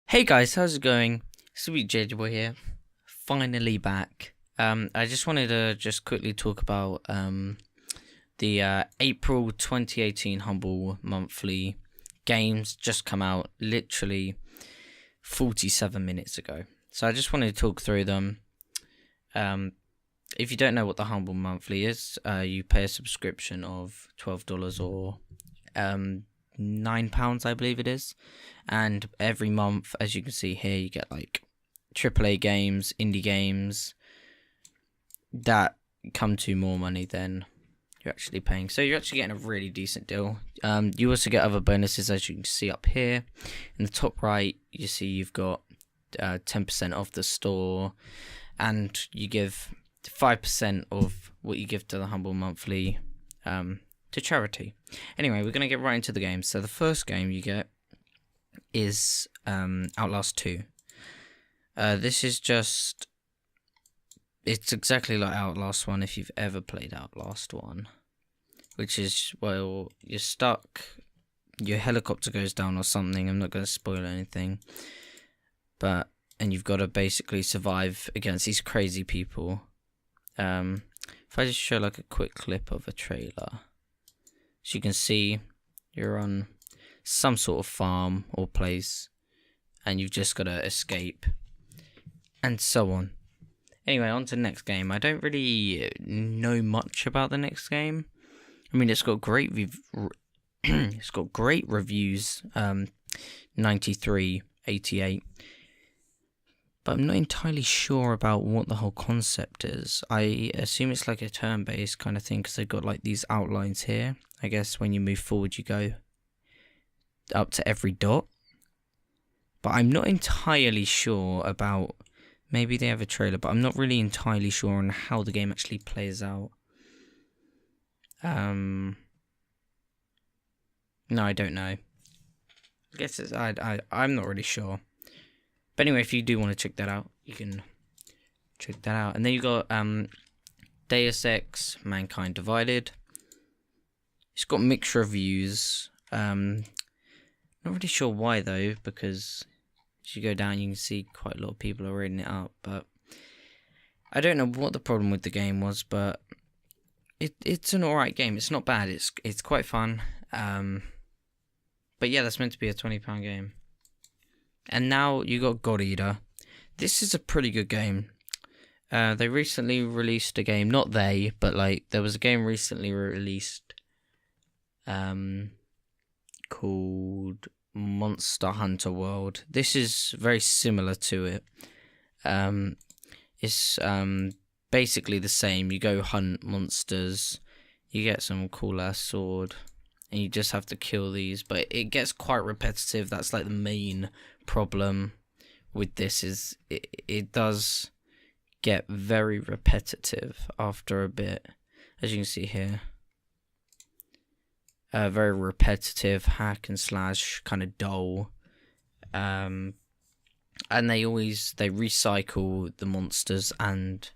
Hey guys, how's it going? Sweet JJ here, finally back. I just wanted to quickly talk about the April 2018 Humble Monthly games just come out literally 47 minutes ago. So I just wanted to talk through them. If you don't know what the Humble Monthly is, you pay a subscription of $12 or £9, I believe it is, and every month, as you can see here, you get like AAA games, indie games that come to more money than you're actually paying. So you're actually getting a really decent deal. You also get other bonuses, as you can see up here in the top right. You see you've got 10% off the store, and you give 5% of what you give to the Humble Monthly to charity. Anyway, we're going to get right into the game. So the first game you get is Outlast 2. This is just... It's exactly like Outlast 1 if you've ever played Outlast 1. Which is, well, you're stuck, your helicopter goes down or something. I'm not going to spoil anything. And you've got to basically survive against these crazy people. If I just show like a quick clip of a trailer. As you can see, you're on some sort of farm or place, and you've just got to escape, and so on. Anyway, on to the next game. I don't really know much about the next game. I mean, it's got great it's got great reviews, 93, 88. But I'm not entirely sure about what the whole concept is. I assume it's like a turn-based kind of thing because they've got like these outlines here. I guess when you move forward, you go up to every dot. But I'm not entirely sure about... Maybe they have a trailer, but I'm not really entirely sure on how the game actually plays out. No, I don't know. I guess it's... I'm not really sure. But anyway, if you do want to check that out, you can check that out. And then you got Deus Ex: Mankind Divided. It's got mixed reviews. Not really sure why though, because as you go down, you can see quite a lot of people are rating it up. But I don't know what the problem with the game was, but it's an alright game. It's not bad. It's quite fun. But yeah, that's meant to be a £20 game. And now you got God Eater. This is a pretty good game. They recently released a game. Not they, but like there was a game recently released called Monster Hunter World. This is very similar to it. It's basically the same. You go hunt monsters. You get some cool ass sword. And you just have to kill these. But it gets quite repetitive. That's like the main problem with this is it does get very repetitive after a bit. As you can see here. Very repetitive, hack and slash, kind of dull. And they recycle the monsters and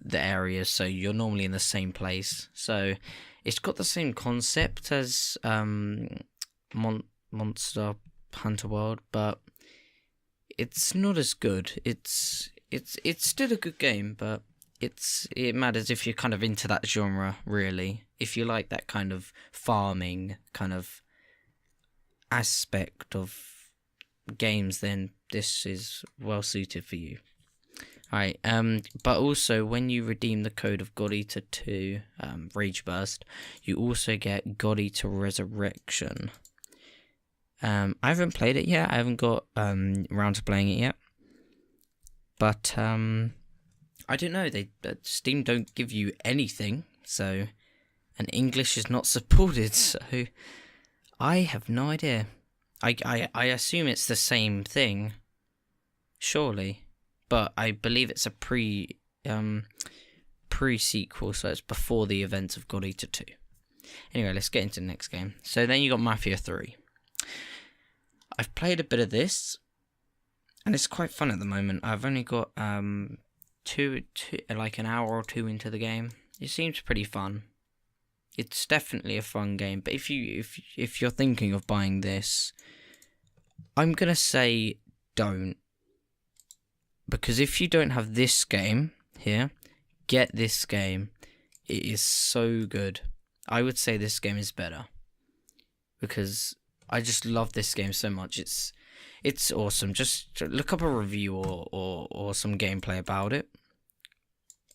the areas, so you're normally in the same place. So it's got the same concept as Monster Hunter World, but it's not as good. It's still a good game, but it matters if you're kind of into that genre, really. If you like that kind of farming kind of aspect of games, then this is well suited for you. Alright, but also when you redeem the code of God Eater 2 Rage Burst, you also get God Eater Resurrection. I haven't played it yet. I haven't got around to playing it yet. But I don't know. Steam don't give you anything, so and English is not supported. So I have no idea. I assume it's the same thing, surely, but I believe it's a pre-sequel, so it's before the events of God Eater 2. Anyway, let's get into the next game. So then you got Mafia 3. I've played a bit of this, and it's quite fun at the moment. I've only got like an hour or two into the game. It seems pretty fun. It's definitely a fun game. But if you're thinking of buying this, I'm gonna say don't. Because if you don't have this game here, get this game. It is so good. I would say this game is better. Because I just love this game so much. It's awesome. Just look up a review or some gameplay about it.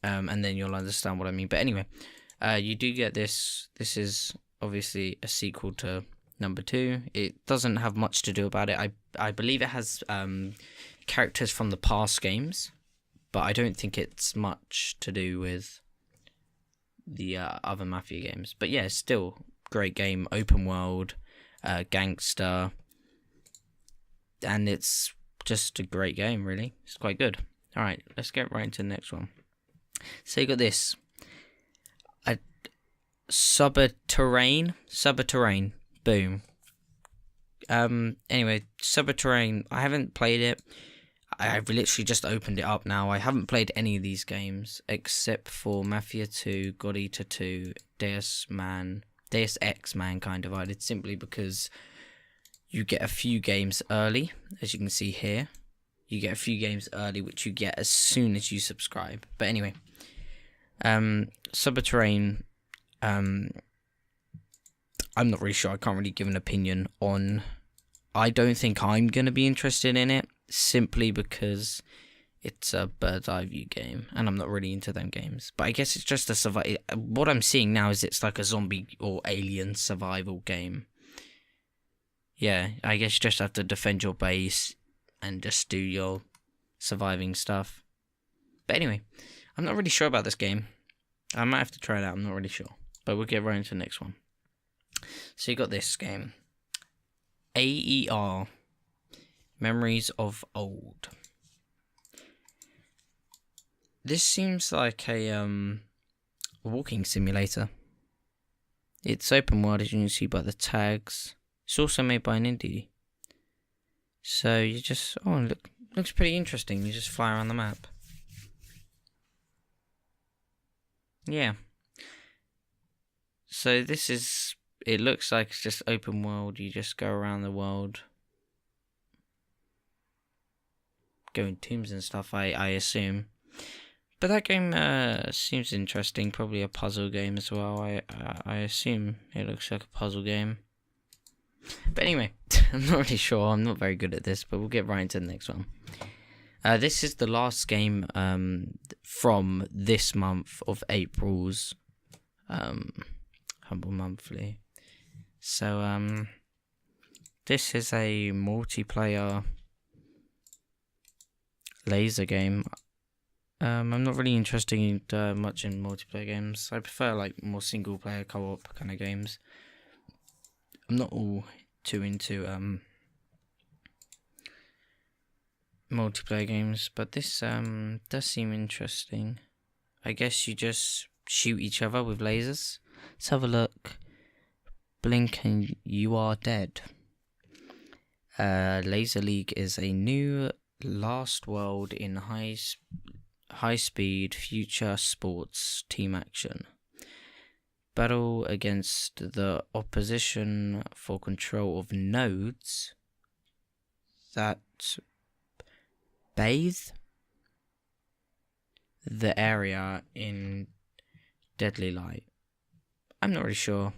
And then you'll understand what I mean. But anyway, you do get this. This is obviously a sequel to number 2. It doesn't have much to do about it. I believe it has characters from the past games, but I don't think it's much to do with the other Mafia games. But yeah, still great game, open world, gangster, and it's just a great game, really. It's quite good. All right, let's get right into the next one. So you got this, Subterrane, boom. Anyway, Subterrane, I haven't played it. I've literally just opened it up now. I haven't played any of these games except for Mafia 2, God Eater 2, Deus Ex Mankind Divided, simply because you get a few games early, as you can see here. You get a few games early, which you get as soon as you subscribe. But anyway, Subterrane, I'm not really sure. I can't really give an opinion on. I don't think I'm going to be interested in it, simply because it's a bird's eye view game, and I'm not really into them games. But I guess it's just a survival. What I'm seeing now is it's like a zombie or alien survival game. Yeah, I guess you just have to defend your base and just do your surviving stuff. But anyway, I'm not really sure about this game. I might have to try it out. I'm not really sure. But we'll get right into the next one. So you got this game, AER, Memories of Old. This seems like a walking simulator. It's open world, as you can see by the tags. It's also made by an indie. So you just, looks pretty interesting. You just fly around the map. Yeah. So this is, it looks like it's just open world. You just go around the world, go in tombs and stuff, I assume. But that game seems interesting. Probably a puzzle game as well. I assume it looks like a puzzle game. But anyway, I'm not really sure. I'm not very good at this, but we'll get right into the next one. This is the last game from this month of April's Humble Monthly. So this is a multiplayer laser game. I'm not really interested in much in multiplayer games. I prefer like more single player co-op kind of games. I'm not all too into multiplayer games, but this does seem interesting. I guess you just shoot each other with lasers. Let's have a look. Blink and you are dead. Laser League is a new Last World in high speed future sports team action. Battle against the opposition for control of nodes that bathe the area in deadly light. I'm not really sure.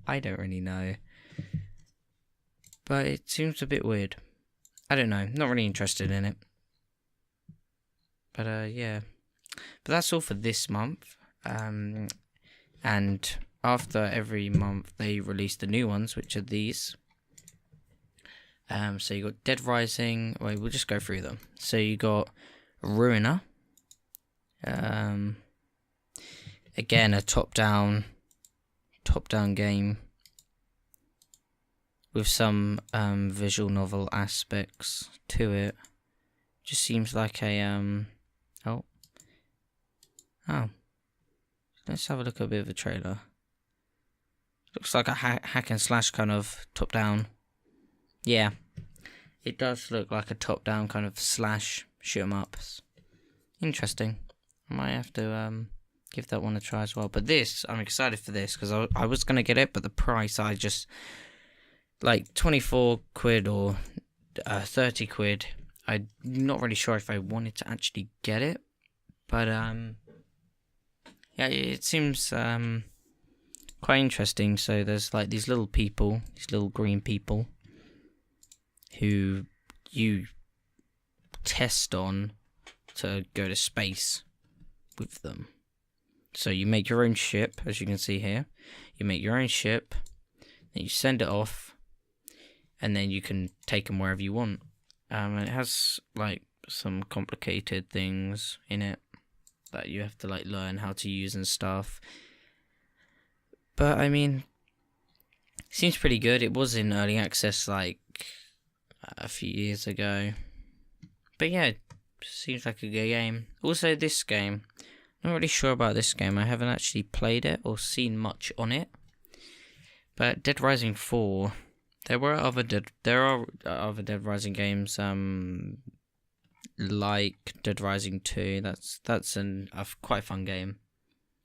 I don't really know. But it seems a bit weird. I don't know. Not really interested in it. But yeah. But that's all for this month. And after every month they release the new ones, which are these. So you got Dead Rising. Wait, we'll just go through them. So you got Ruiner. Again, a top-down game with some visual novel aspects to it. Just seems like a let's have a look at a bit of a trailer. Looks like a hack and slash kind of top down. Yeah, it does look like a top down kind of slash shoot 'em ups. Interesting. I might have to give that one a try as well. But this, I'm excited for this because I was gonna get it, but the price, I just like 24 quid or 30 quid. I'm not really sure if I wanted to actually get it, but yeah, it seems quite interesting. So there's like these little people, these little green people, who you test on to go to space with them. So you make your own ship, as you can see here. You make your own ship, then you send it off, and then you can take them wherever you want. And it has like some complicated things in it that you have to like learn how to use and stuff. But I mean, it seems pretty good. It was in early access like a few years ago. But yeah, it seems like a good game. Also, this game, not really sure about this game. I haven't actually played it or seen much on it. But Dead Rising 4, there are other Dead Rising games, like Dead Rising 2. That's quite a fun game.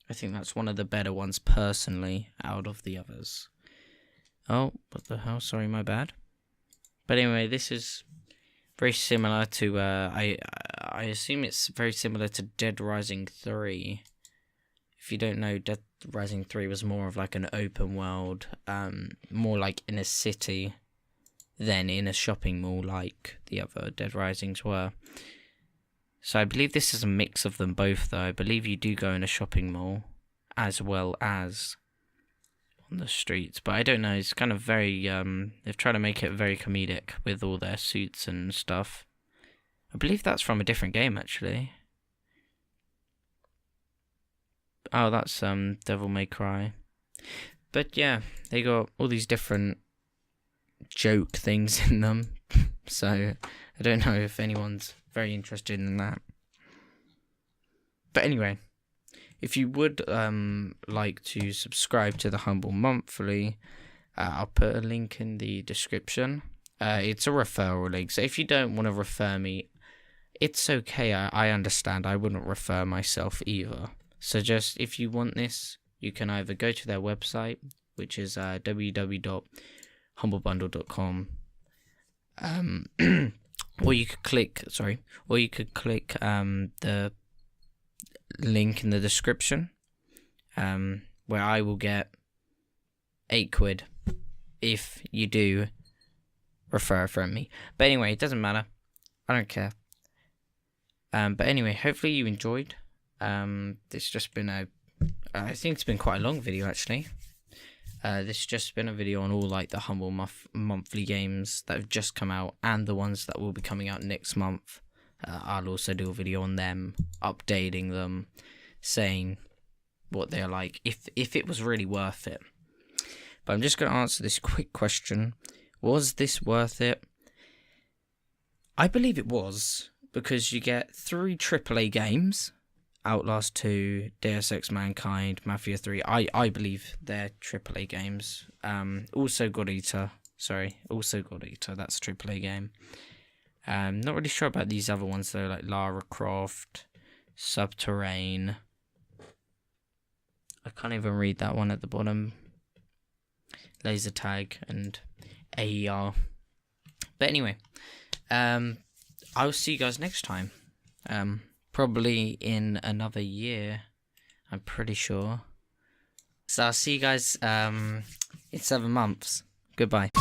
I think that's one of the better ones personally out of the others. Oh, what the hell? Sorry, my bad. But anyway, this is very similar to I assume it's very similar to Dead Rising 3. If you don't know, Dead Rising 3 was more of like an open world, more like in a city than in a shopping mall like the other Dead Risings were. So I believe this is a mix of them both, though. I believe you do go in a shopping mall as well as on the streets, but I don't know. It's kind of very they've tried to make it very comedic with all their suits and stuff. I believe that's from a different game, actually. Oh, that's Devil May Cry. But yeah, they got all these different joke things in them. So I don't know if anyone's very interested in that. But anyway, if you would like to subscribe to the Humble Monthly, I'll put a link in the description. It's a referral link, so if you don't want to refer me, it's okay. I understand. I wouldn't refer myself either. So just, if you want this, you can either go to their website, which is www.humblebundle.com, or you could click the link in the description, where I will get 8 quid if you do refer from me. But anyway, it doesn't matter. I don't care. But anyway, hopefully you enjoyed. This just been I think it's been quite a long video actually. This just been a video on all like the Humble monthly games that have just come out and the ones that will be coming out next month. I'll also do a video on them, updating them, saying what they're like, if it was really worth it. But I'm just going to answer this quick question. Was this worth it? I believe it was, because you get 3 AAA games. Outlast 2, Deus Ex Mankind, Mafia 3. I believe they're AAA games. Also God Eater. That's a AAA game. Not really sure about these other ones though, like Lara Croft, Subterrane. I can't even read that one at the bottom. Laser Tag and AER. But anyway, I'll see you guys next time. Probably in another year, I'm pretty sure. So I'll see you guys in 7 months. Goodbye.